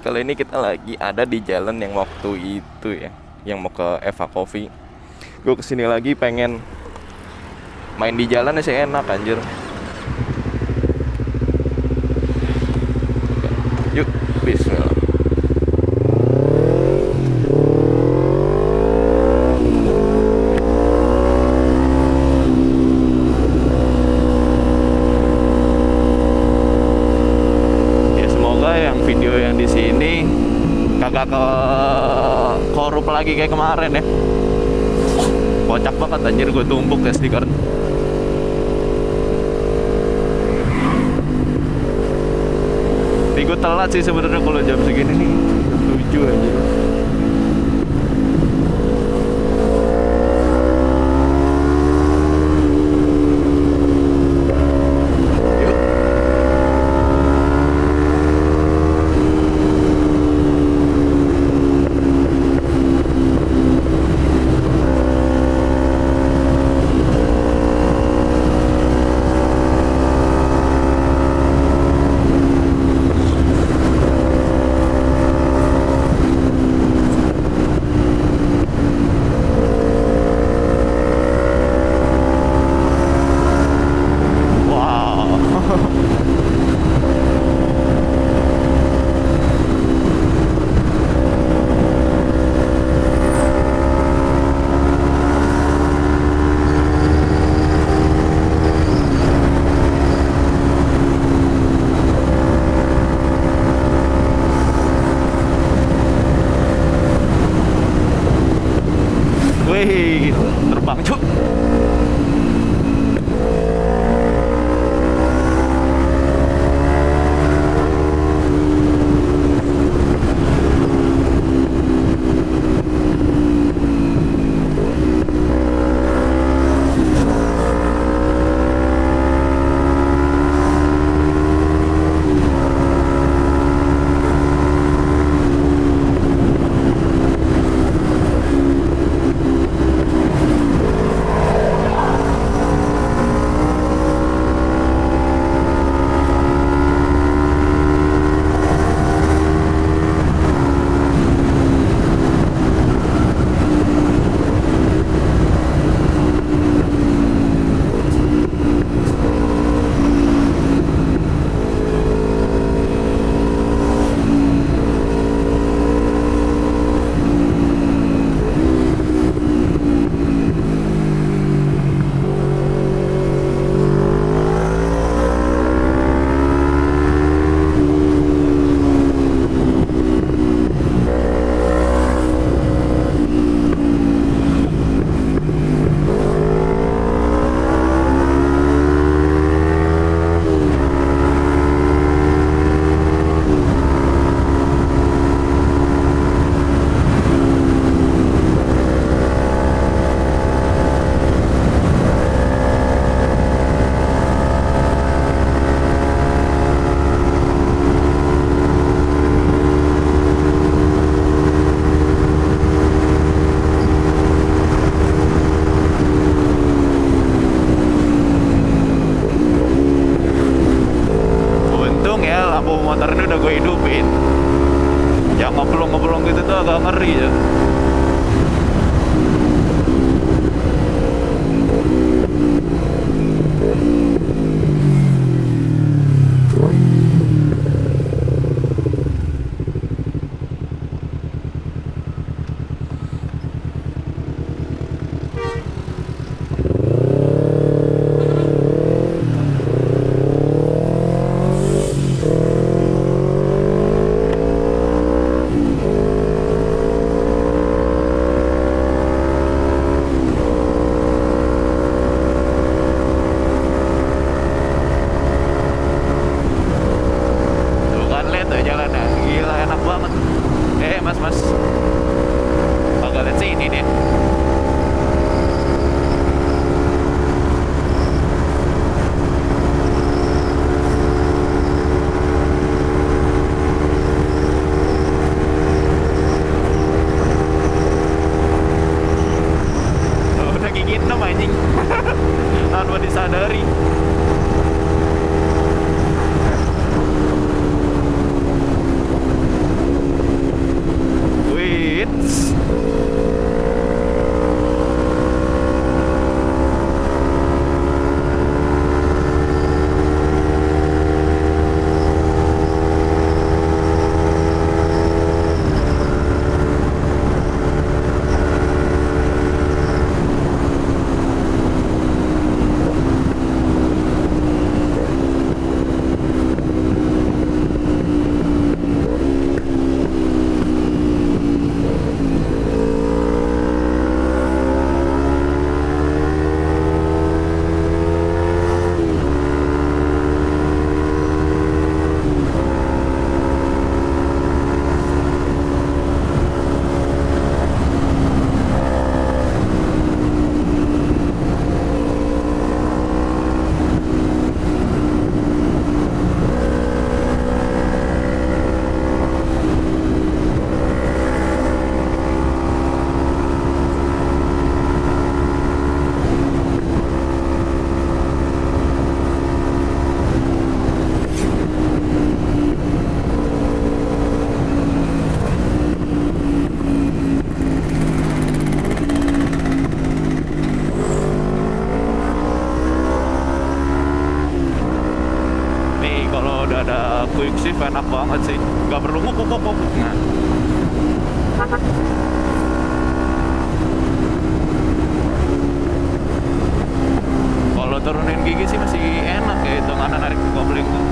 Kali ini kita lagi ada di jalan yang waktu itu ya, yang mau ke Eva Coffee. Gue kesini lagi pengen main di jalan sih, enak anjir. Yuk, bismillah. Ya semoga yang video yang di sini kagak ke korup lagi kayak kemarin ya. Kocak banget anjir, gue tumpuk ya stiker. Ini gue telat sih sebenarnya kalau jam segini nih, jam 7 aja. Yuk. Wow. Wih, terbang cuk. Untung ya lampu motor ini udah gue hidupin. Yang ngobrol-ngobrol gitu tuh agak ngeri ya. Tuh kan lihat tuh jalannya, gila enak banget. Mas, agak lihat sini nih. Oh, udah gigi 6 anjing. Tanpa disadari. quick shift enak banget sih, nggak perlu ngupuk. Nah, kalau turunin gigi sih masih enak ya, itu karena narik kopling tuh.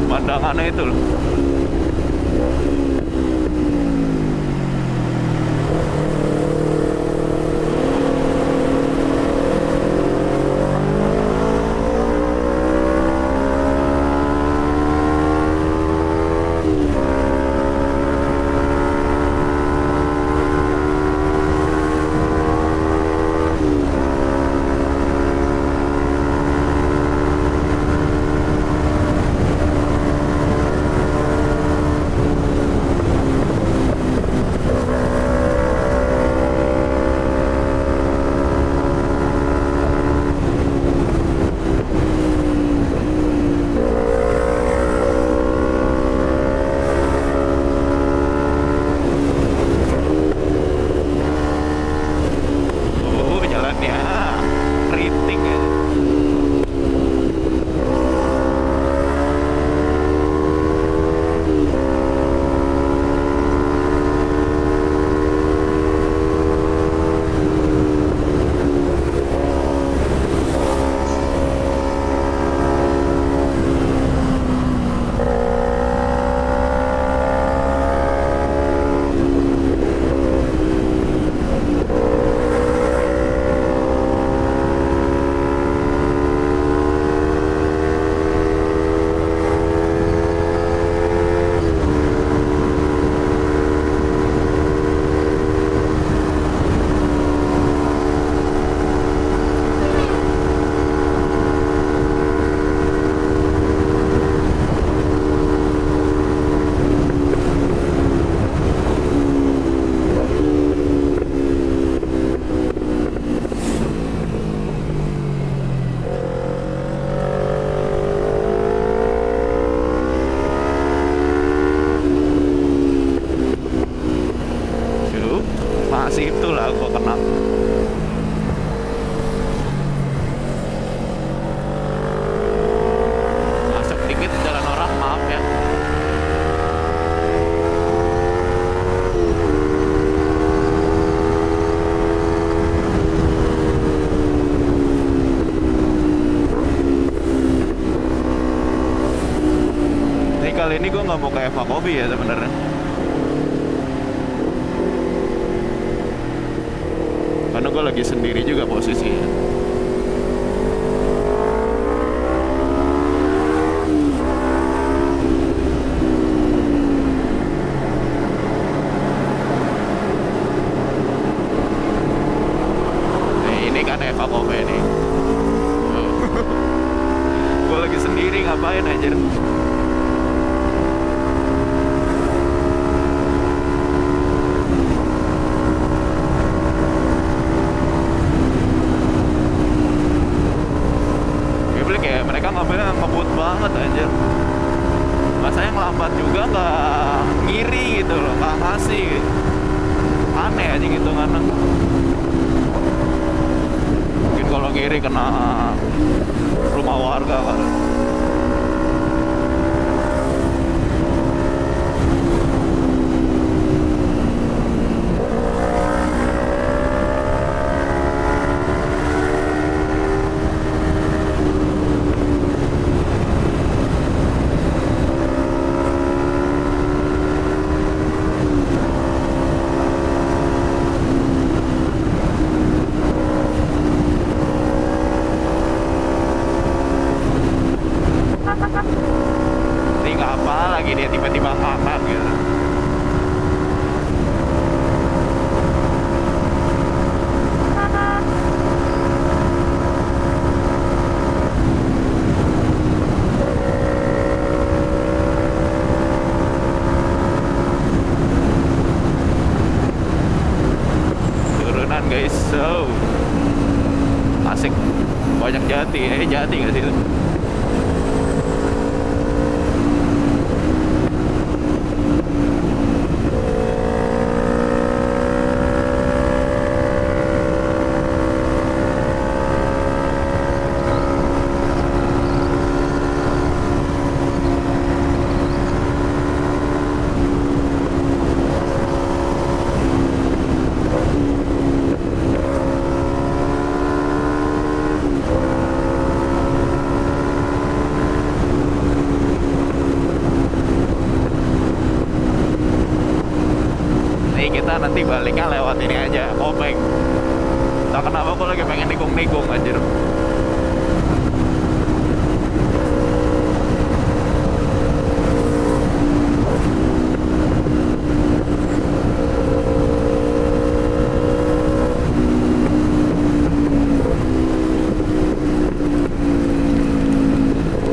Pandangannya itu loh. Jalannya keriting ya. Masih itulah gua kena. Masuk dikit jalan orang, maaf ya. Jadi kali ini gua nggak mau ke Eva Coffee ya sebenarnya. Karena gue lagi sendiri juga posisinya. Nah, ini kan Eva Coffee nih. Gue lagi sendiri, ngapain aja. Mereka ngambilnya ngebut banget anjir. Masanya ngelambat juga nggak ngiri gitu loh, nggak ngasih gitu. Aneh aja gitu kan. Mungkin kalau ngiri kena rumah warga kan. lagi dia tiba-tiba ngangkat gitu. Turunan guys, so asik, banyak jati, jati nggak sih itu? Kita nanti baliknya lewat ini aja, Kopeng. Tak kenapa aku lagi pengen nikung-nikung anjir.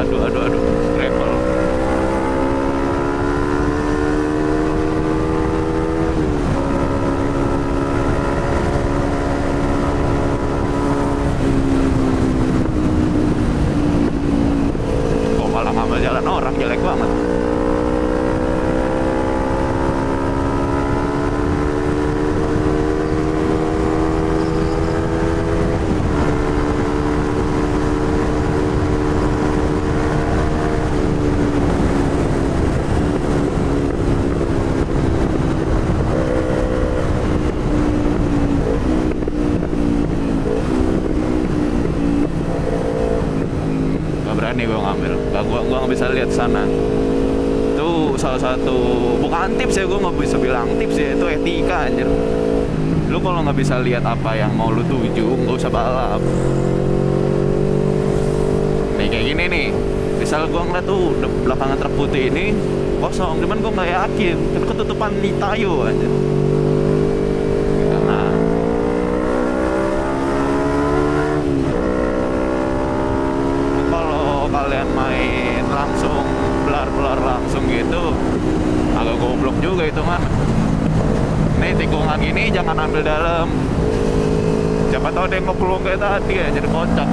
Aduh, gravel. Jalan orang jelek banget. Berani gue ngambil, gua nggak bisa lihat sana. Itu salah satu, bukan tips ya, gue nggak bisa bilang tips ya, itu etika anjir. Lu kalau nggak bisa lihat apa yang mau lu tuju, nggak usah balap. Nih kayak gini nih, misal gue ngeliat tuh belakangan truk putih ini kosong, cuman gue nggak yakin, kan ketutupan Nitayo aja. Kalian main langsung belar langsung gitu agak goblok juga itu kan. Nih tikungan gini jangan ambil dalam, siapa tahu dia ngeplung kayak tadi ya, jadi kocak.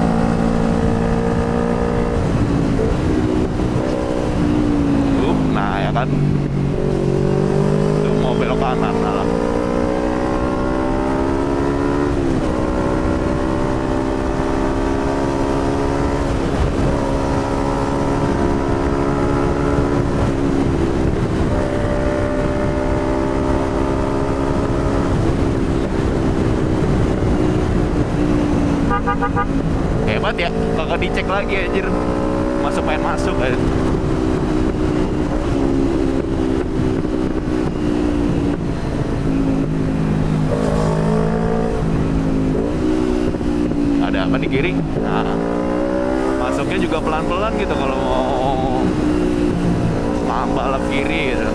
Nah ya kan, itu mau belok kanan malah. Hebat ya, kagak dicek lagi anjir. Main masuk aja. Ada apa di kiri? Nah, masuknya juga pelan-pelan gitu kalau mau balap kiri gitu.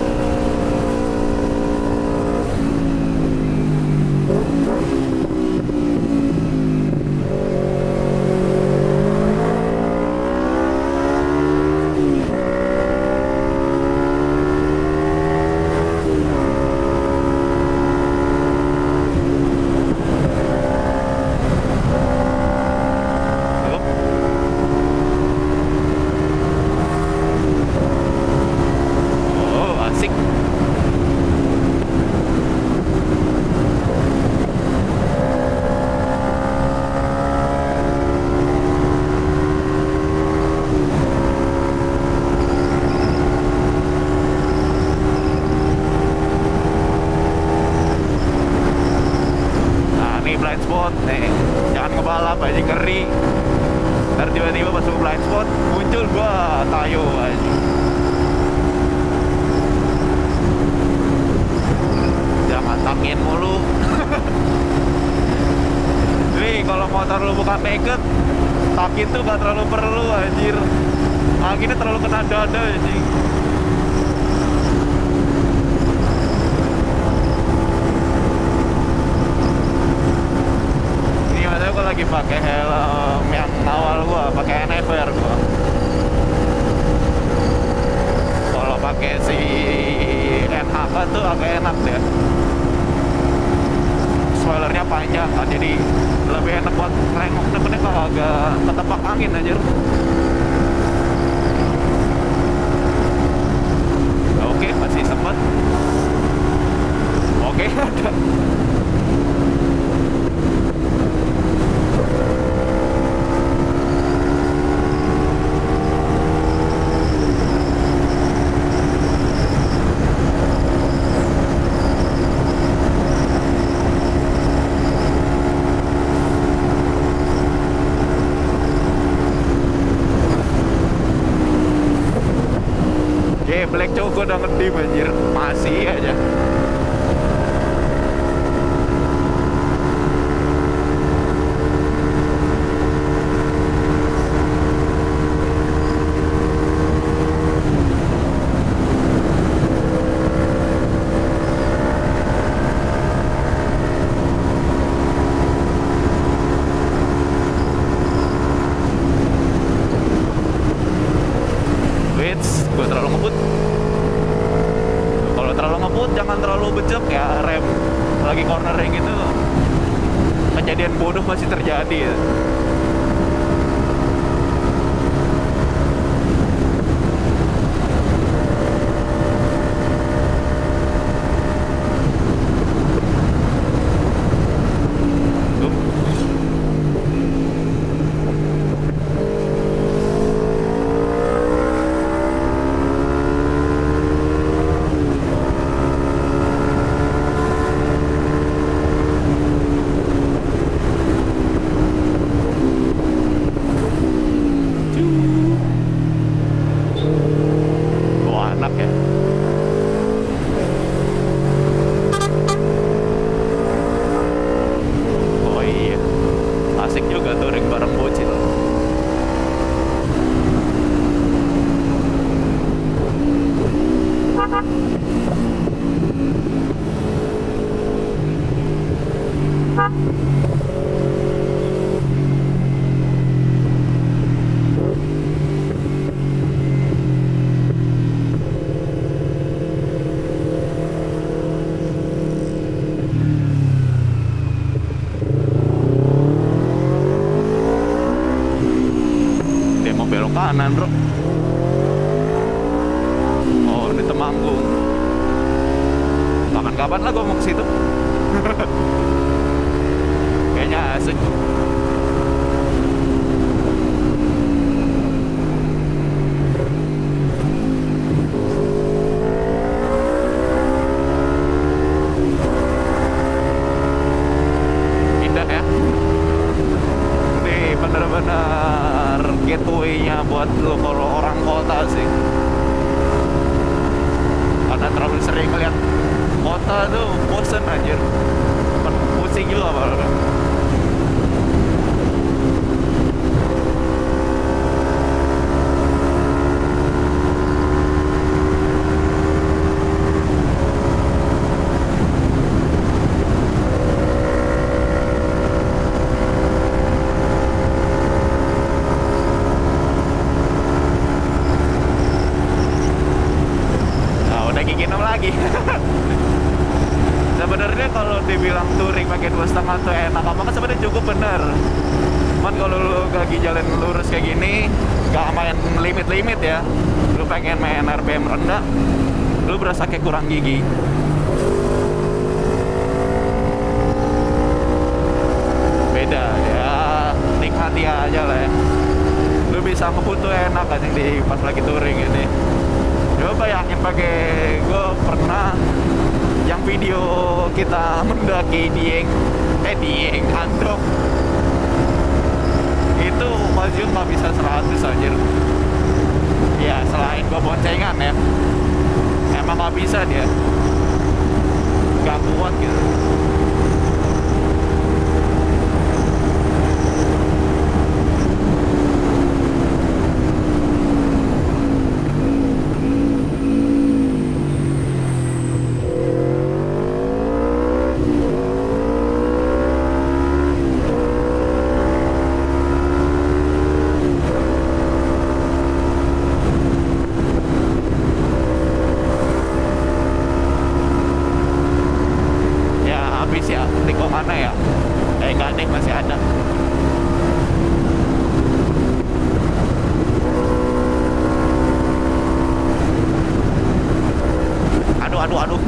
Tak itu gak terlalu perlu anjir. Anginnya terlalu kena dada anjing. pakai helm yang awal gua pakai NFR gua. Kalau pakai si NHK tuh agak enak deh. Spoilernya panjang kan, jadi lebih enak buat nengok, temennya kalau agak ketepak angin aja. Oke, masih sempat. Oke, ada. Black cowok udah ngedip anjir, masih aja. Gue terlalu ngebut. Kalau terlalu ngebut jangan terlalu bejek ya, rem lagi cornering gitu. Kejadian bodoh masih terjadi ya. Kanan bro. Oh ini Temanggung. Kapan-kapan lah gue mau ke situ. Kayaknya asik. Indah ya. Ini bener-bener gateway-nya buat lo kalau orang kota sih, karena terlalu sering ngeliat kota tuh bosen anjir, pusing juga malah. Sebenarnya kalau dibilang touring pakai 2,5 tuh enak apa kan, sebenarnya cukup bener. Cuman kalau lu lagi jalan lurus kayak gini, gak main limit-limit ya, lu pengen main RPM rendah, lu berasa kayak kurang gigi. Beda ya, nikmati aja lah ya. Lu bisa ngebut tuh enak aja di pas lagi touring ini. Coba bayangin pakai, gue pernah yang video kita mendaki Dieng Andong itu maju nggak bisa 100 anjir ya, selain gua boncengan ya, emang nggak bisa dia, nggak kuat gitu. masih ada. Aduh, aduh, aduh.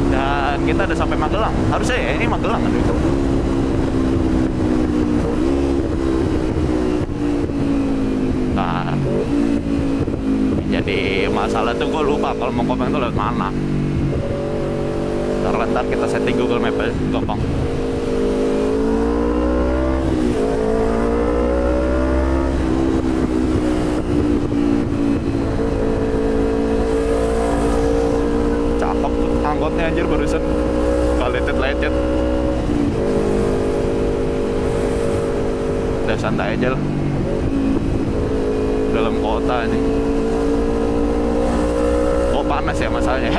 Dan kita udah sampai Magelang. Harusnya ya, ini Magelang kan itu. Nah, jadi masalah tuh gue lupa kalau mau komen tuh lewat mana. Ntar kita setting Google Map aja, gampang. Cakep tuh angkotnya anjir barusan. Gak lecet-lecet. Udah santai aja lah. Dalam kota ini. Oh panas ya masalahnya.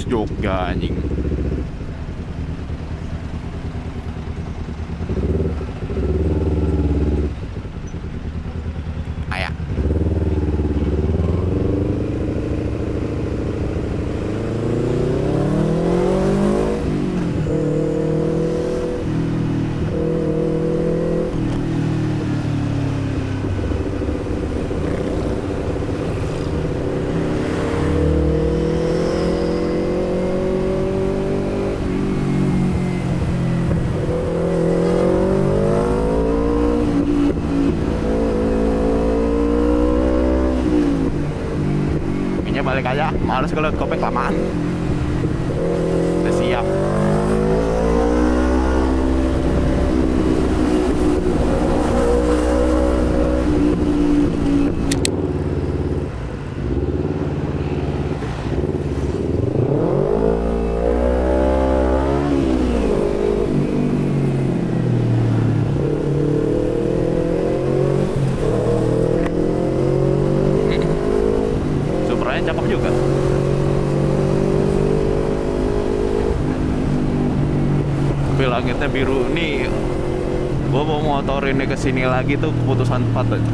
Jogja anjing. Ayak. Balik aja, males kalau kopek lamaan. Udah siap. Supranya cakep juga. langitnya biru. Nih gue mau motorin ke sini lagi tuh keputusan tepat aja.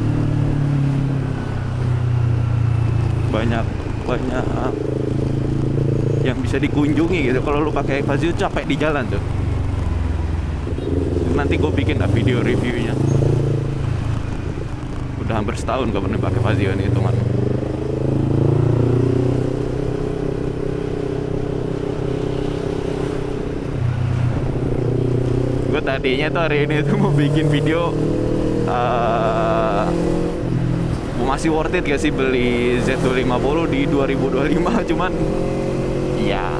Banyak yang bisa dikunjungi gitu. Kalau lu pakai Fazio capek di jalan tuh. Nanti gue bikin video reviewnya. Udah hampir setahun gak pernah pakai Fazio nih hitungan. Gue tadinya tuh hari ini tuh mau bikin video masih worth it gak sih beli Z250 di 2025. Cuman ya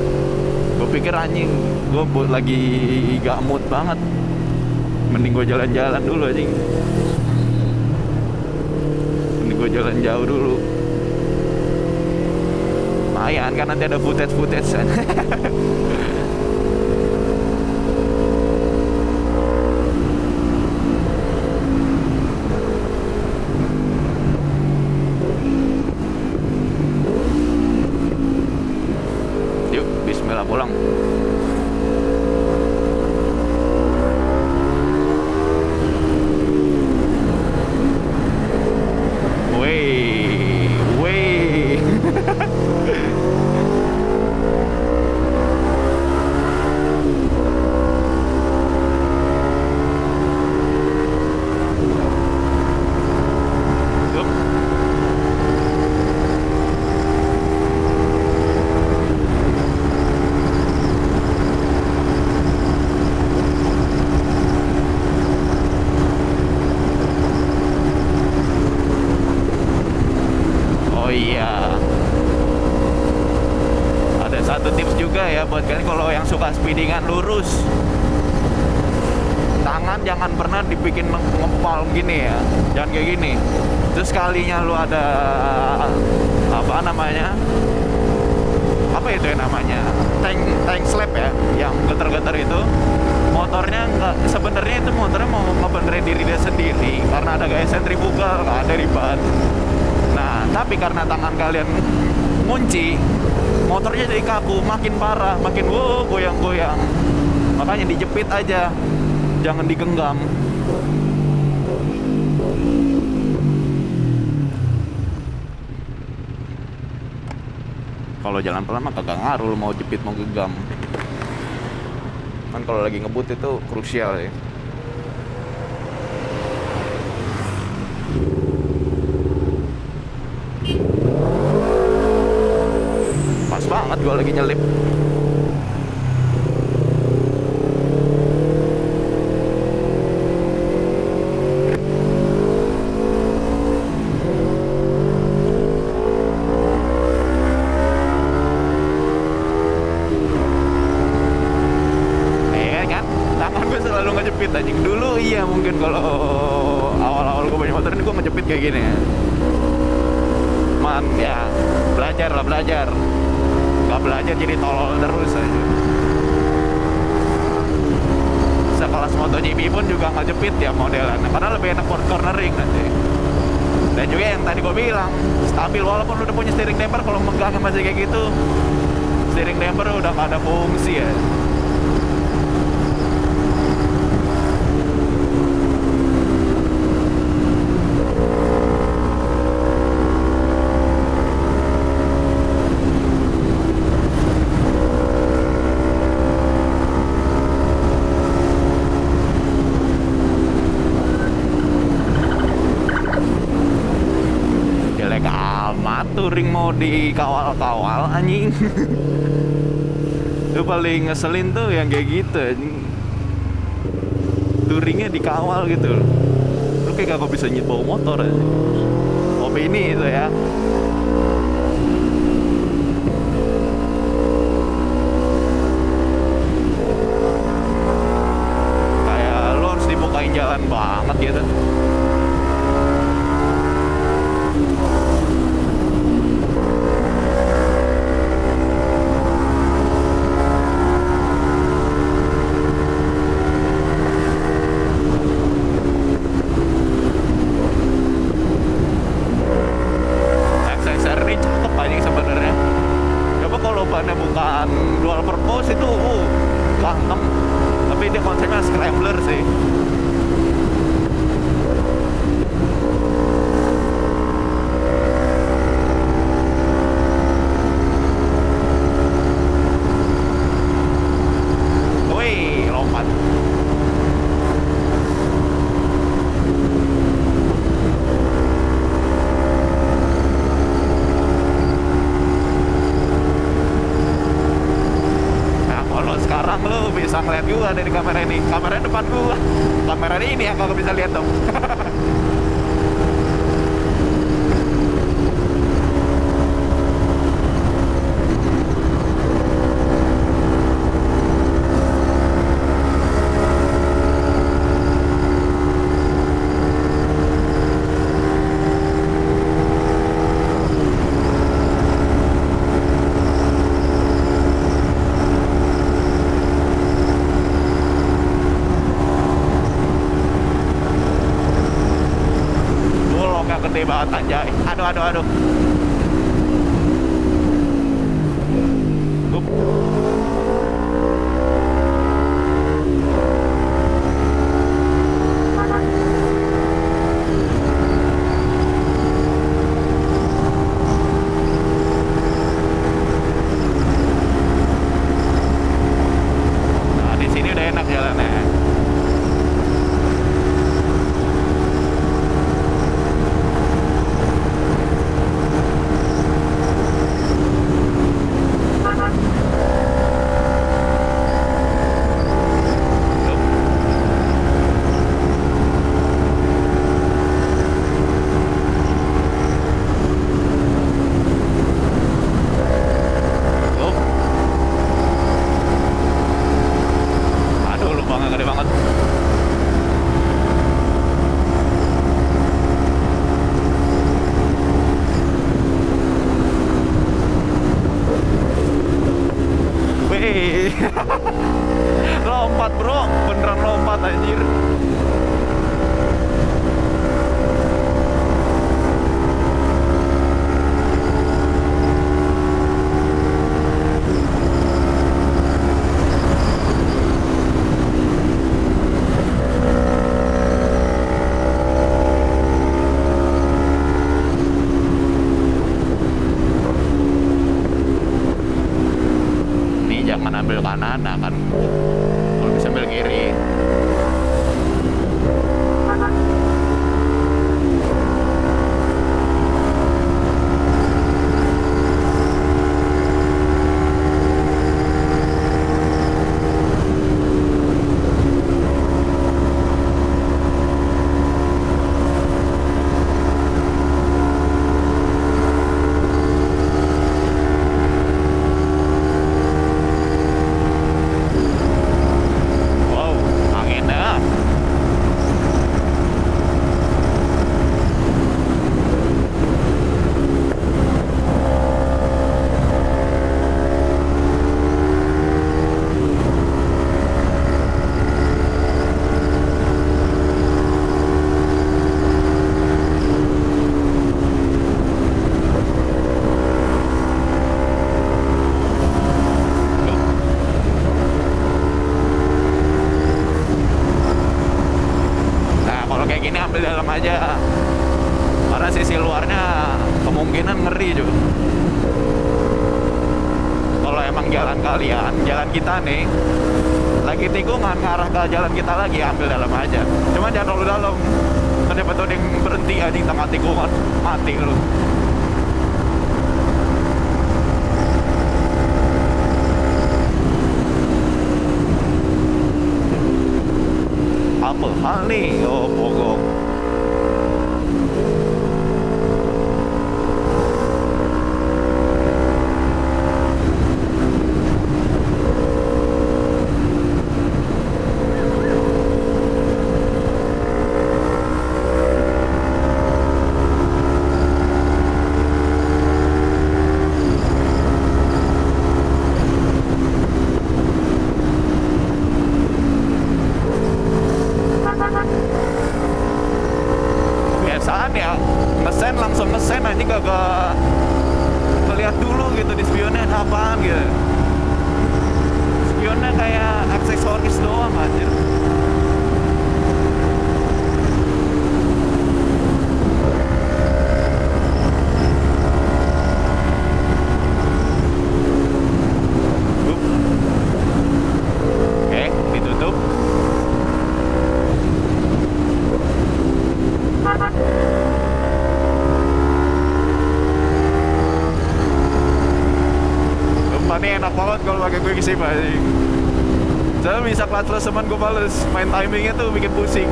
gue pikir anjing, gue lagi gak mood banget, mending gue jalan-jalan dulu anjing. Mending gue jalan jauh dulu. Lumayan kan nanti ada footage pulang. Wey. Buat kalian kalau yang suka speedingan lurus, tangan jangan pernah dibikin ngepal gini ya, jangan kayak gini. Terus sekalinya lu ada apa namanya, apa itu yang namanya, tank slap ya, yang getar-getar itu, motornya nggak, sebenarnya itu motornya mau ngebenerin diri dia sendiri karena ada gaya sentrifugal, ada di ban. Nah tapi karena tangan kalian ngunci, motornya jadi kaku, makin parah, makin goyang-goyang. Makanya dijepit aja, jangan digenggam. Kalau jalan pelan mah kagak ngaruh lu mau jepit mau genggam. Kan kalau lagi ngebut itu krusial ya. Pas banget gue lagi nyelip. Kan tangan gue selalu ngejepit anjing. Dulu iya mungkin kalau awal-awal gue punya motor ini gue ngejepit kayak gini ya. Man ya belajar. Gak belajar jadi tolol terus aja. Sekelas MotoGP pun juga nggak jepit ya modelannya, karena lebih enak cornering nanti. Dan juga yang tadi gue bilang stabil, walaupun udah punya steering damper, kalau megangnya masih kayak gitu, steering damper udah gak ada fungsi ya. Touring mau dikawal-kawal anjing. Itu paling ngeselin tuh yang kayak gitu anjing. Touringnya dikawal gitu. Lu kayak gak bisa bawa motor anjing. Opini itu ya. Kayak lu harus dibukain jalan banget gitu. Bukan dual purpose itu ganteng, tapi dia konsepnya susah dari kamera ini. Kameranya depan gua. Kameranya ini yang kagak bisa lihat dong. Bolongnya gede banget anjay. Aduh. Up. Nah, di sini udah enak jalannya. Up. Aduh, lubangnya gede banget. Wih. Lompat bro, beneran lompat anjir. Nih jangan ambil kanan, nah kan kalau bisa ambil kiri. Wow, anginnya. Nah, kalau kayak gini ambil dalam aja. Karena sisi luarnya kemungkinan ngeri juga. Kalau emang jalan kalian, jalan kita nih lagi tikungan ngarah ke jalan kita lagi, ambil dalam aja. Cuma jangan terlalu dalam. Ternyata tuh yang berhenti aja di tengah tikungan, mati lu. Apa hal nih? Oh, pokok. Biasaan ya ngesen langsung ngesen aja, kagak ngeliat dulu gitu di spionnya ada apaan gitu. Spionnya kayak aksesoris doang anjir. Oke, ditutup. Sumpah nih enak banget kalau pakai quick shift aja. Soalnya bisa clutchless cuman gue males. Main timingnya tuh bikin pusing.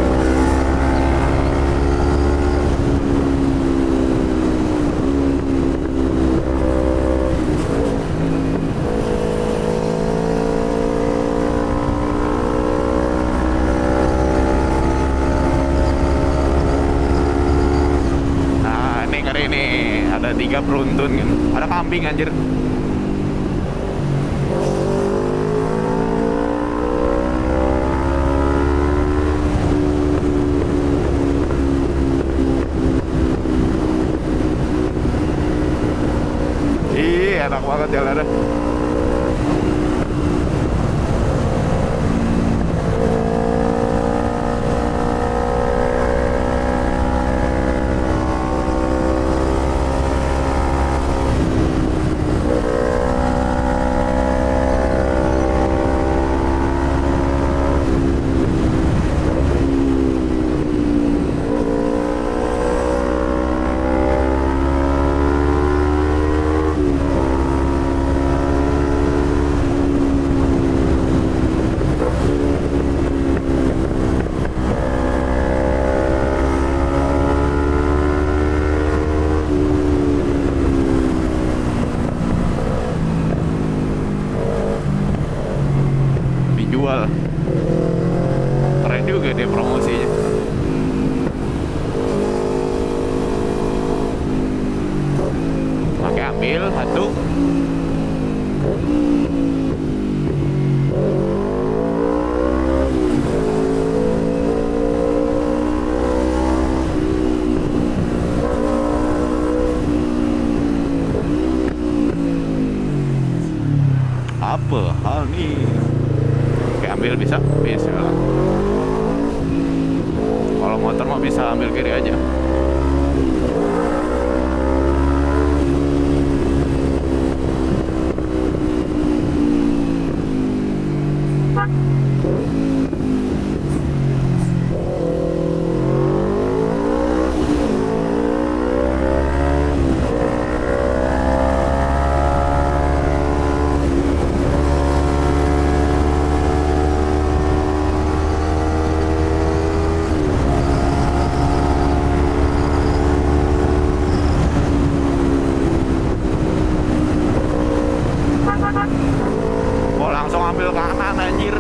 Nah ini ngeri nih. Ada 3 beruntun kan. Ada kambing anjir. Enak banget jalannya. Dijual. Keren juga dia promosinya. Pakai ambil satu. Apa hal nih? Oke, ambil bisa? Bisa. Kalau motor mah bisa ambil kiri aja. Langsung ambil kanan anjir.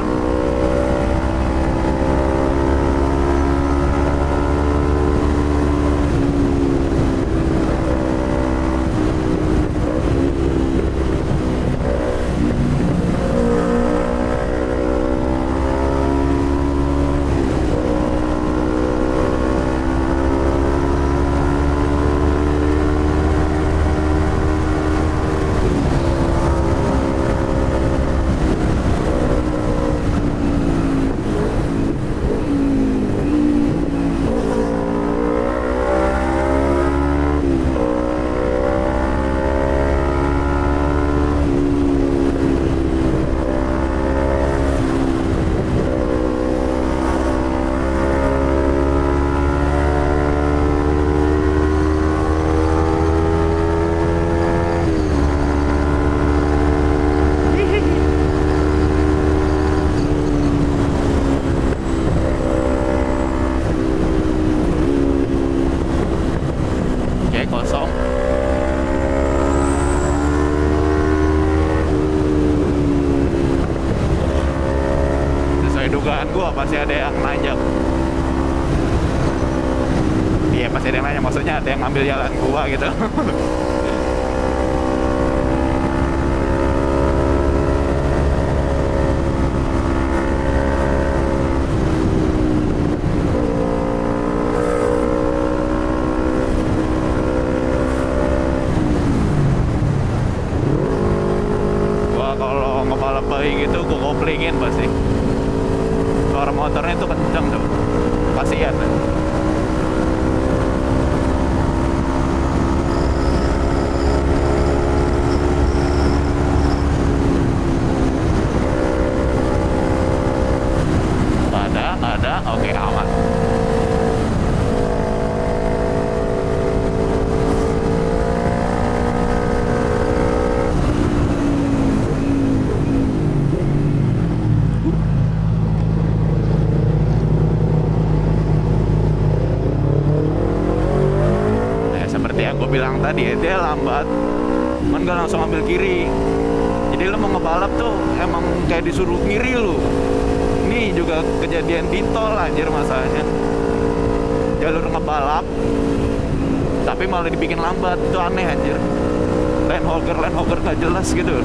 Kosong. Sesuai dugaan gua pasti ada yang nanjak. Iya pasti ada yang nanya, maksudnya ada yang ngambil jalan gua gitu. Bayi gitu gue koplingin pasti. Suara motornya tuh kenceng tuh. Kasihan. Ada, oke aman. gue bilang tadi ya, dia lambat kan gak langsung ambil kiri. Jadi lo mau ngebalap tuh emang kayak disuruh ngiri lu. Ini juga kejadian di tol anjir masalahnya. Jalur ngebalap tapi malah dibikin lambat, itu aneh anjir. Lane hogger gak jelas gitu.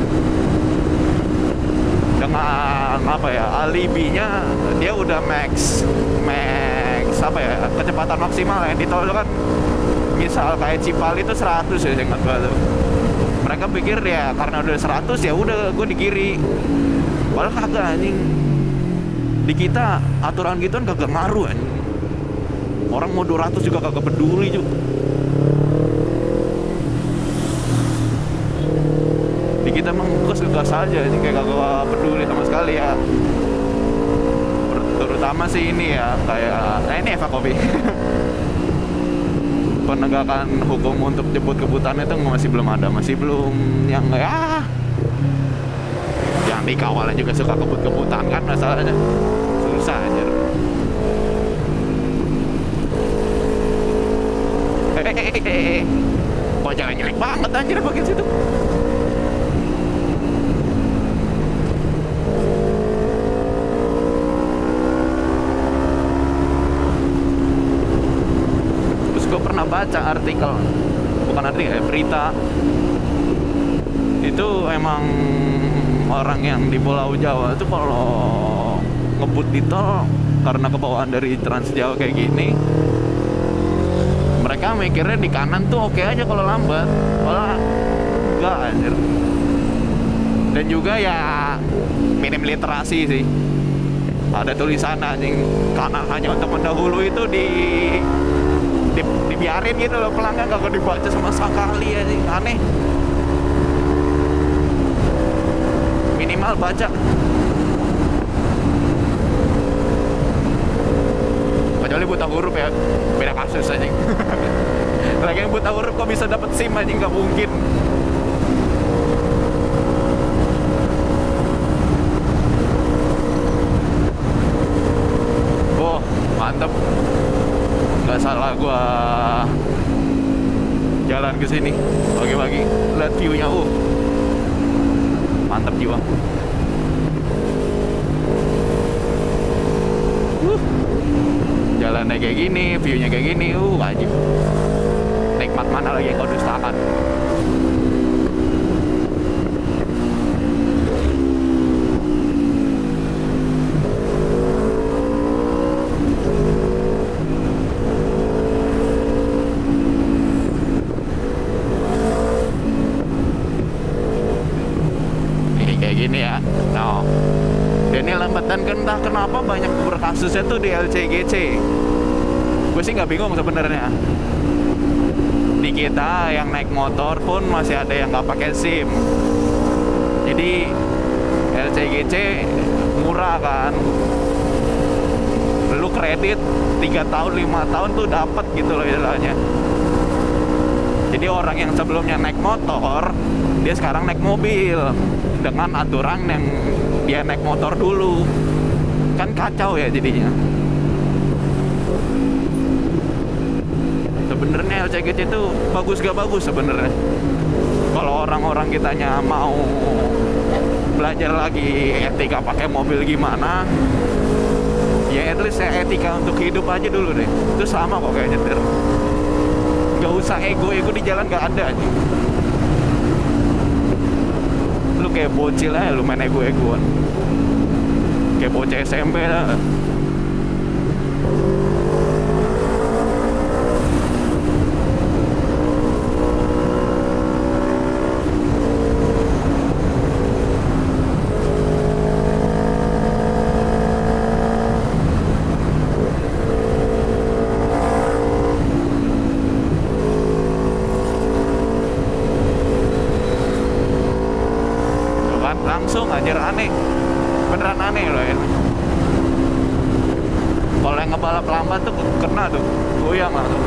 Dengan apa ya, alibinya dia udah max apa ya, kecepatan maksimal yang di tol kan misal kayak Cipali itu 100 ya, saya ingat banget. Mereka pikir ya karena udah 100 ya udah gue di kiri. Padahal kagak anjing. Di kita aturan gitu kan kagak ngaruh anjing. Orang mau 200 juga kagak peduli juga. Di kita emang gas aja anjing, kayak kagak peduli sama sekali ya. Terutama sih ini ya, kayak ini Eva Kopi. Penegakan hukum untuk jemput kebutuhan itu masih belum ada, masih belum yang ya yang dikawalnya juga suka kebut-kebutan kan masalahnya, susah aja. Kok jangan nyelek banget anjir bagian situ. Baca artikel, bukan artikel, berita itu emang orang yang di Pulau Jawa itu kalau ngebut di tol karena kebawaan dari Trans Jawa kayak gini, mereka mikirnya di kanan tuh oke aja kalau lambat, malah enggak anjir. Dan juga ya minim literasi sih, ada tulisan anjing kanan hanya untuk mendahului itu dibiarin gitu loh, pelanggan kagak dibaca sama sekali anjing, aneh. Minimal baca. Kecuali buta huruf ya, beda kasus anjing. Lagi yang buta huruf kok bisa dapet SIM anjing, nggak mungkin. Oh, mantep. Nggak salah gua jalan ke sini pagi-pagi lihat view-nya, mantap jiwa. Jalannya kayak gini, view-nya kayak gini, wajib. Nikmat mana lagi yang kau dustakan? Gini ya, no. Dan ini lambatan kan entah kenapa banyak berkasusnya tuh di LCGC. Gue sih nggak bingung sebenarnya. Di kita yang naik motor pun masih ada yang nggak pakai SIM. Jadi LCGC murah kan. Lu kredit 3 tahun 5 tahun tuh dapat gitu loh istilahnya. Jadi orang yang sebelumnya naik motor, dia sekarang naik mobil dengan aturan yang dia naik motor dulu. Kan kacau ya jadinya. Sebenarnya LCGC itu bagus gak bagus sebenarnya. Kalau orang-orang kitanya mau belajar lagi etika pakai mobil gimana, ya at least etika untuk hidup aja dulu deh. Itu sama kok kayak nyetir. Gak usah ego di jalan, gak ada aja. Lu kayak bocil aja, lu main ego-egoan kayak bocah SMP lah. Langsung anjir, aneh, beneran aneh loh ya. Kalau yang ngebalap lambat tuh kena tuh, goyang langsung.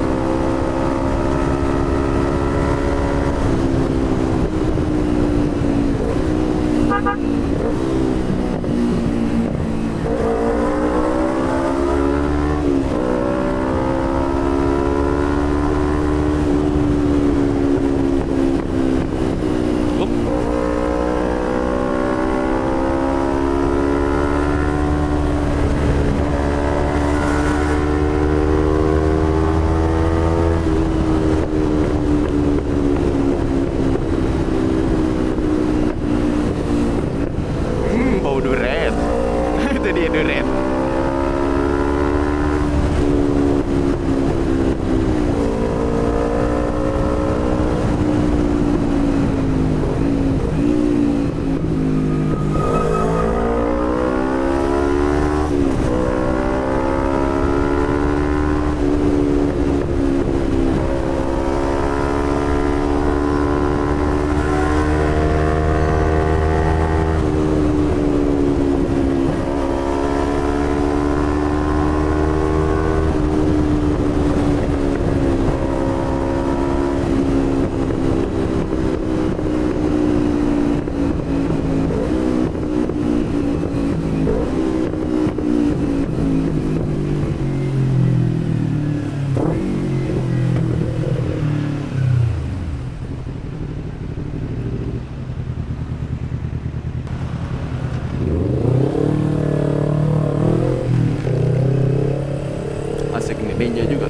Asik nih, ninja juga.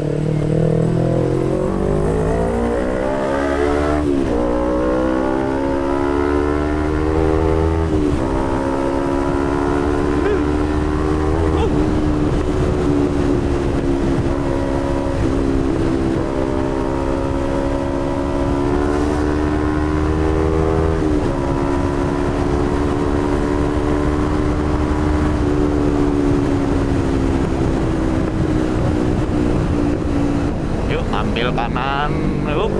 Yuk ambil kanan, yuk.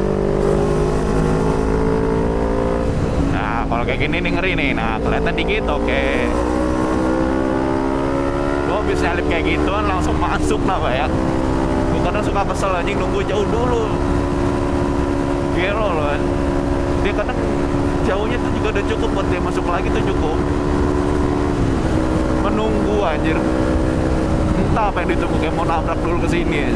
Nah kalau kayak gini nih ngeri nih. Nah kelihatan dikit, oke. Gue bisa nyalip kayak gituan langsung masuk lah Pak ya. Gue kadang suka kesel anjing nunggu jauh dulu. Gero loh. Dia kadang jauhnya tuh juga udah cukup buat dia masuk lagi tuh cukup. Menunggu anjir. Entah apa yang ditunggu, kayak mau nabrak dulu ke sini ya.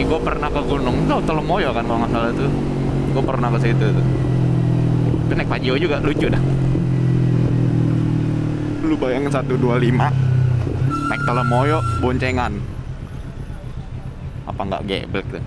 Gue pernah ke gunung, Telemoyo kan kalau nggak salah tuh. Gue pernah ke situ tuh. Itu naik Pajio juga, lucu dah. Lu bayangin 125 naik Telemoyo boncengan. Apa nggak geblek tuh?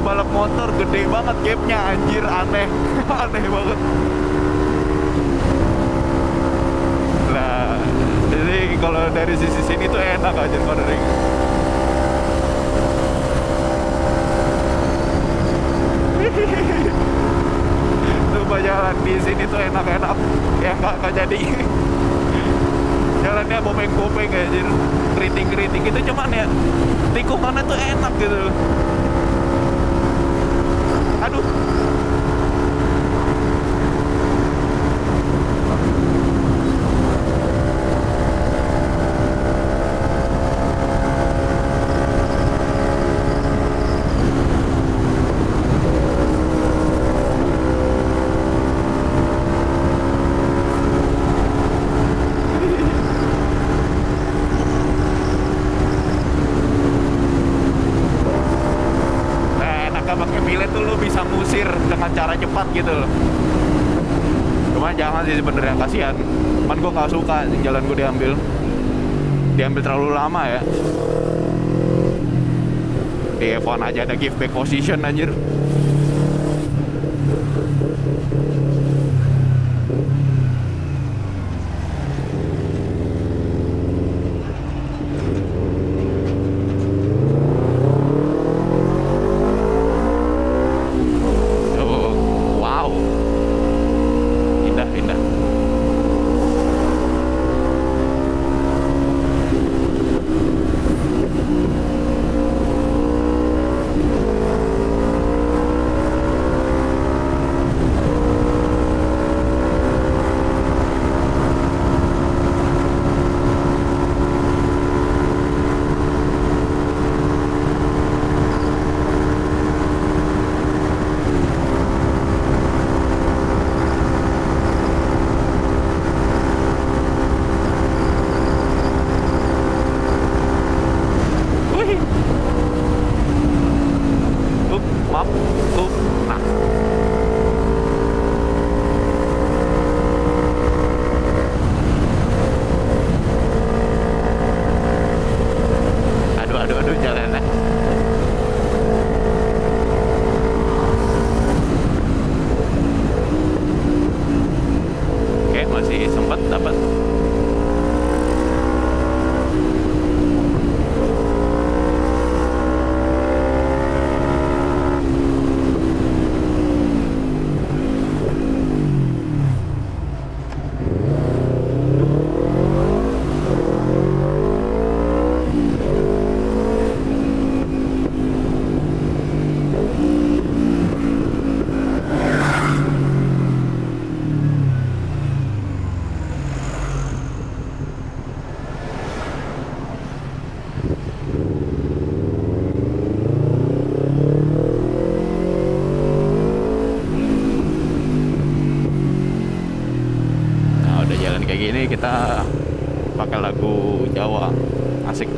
Balap motor gede banget gapnya anjir, aneh. Aneh banget lah. Jadi kalau dari sisi sini tuh enak aja kalau dari coba jalan di sini tuh enak-enak ya, nggak jadi. Jalannya bopeng-bopeng anjir, keriting-keriting gitu, cuman ya tikungannya tuh enak gitu. Aduh. Pakai pilot tuh lu bisa musir dengan cara cepat gitu loh. Cuma jangan sih sebenarnya, kasihan. Cuman gue nggak suka jalan gue diambil terlalu lama ya. Di F1 aja ada give back position anjir. kita pakai lagu Jawa, asik.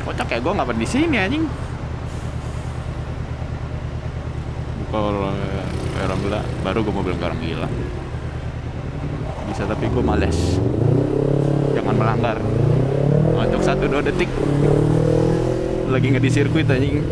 Kocak ya, gue ngapain di sini anjing. Kalau orang gila, baru gue mau bilang ke orang gila. Bisa tapi gue males. Jangan melanggar. Untuk 1-2 detik lagi nggak di sirkuit anjing.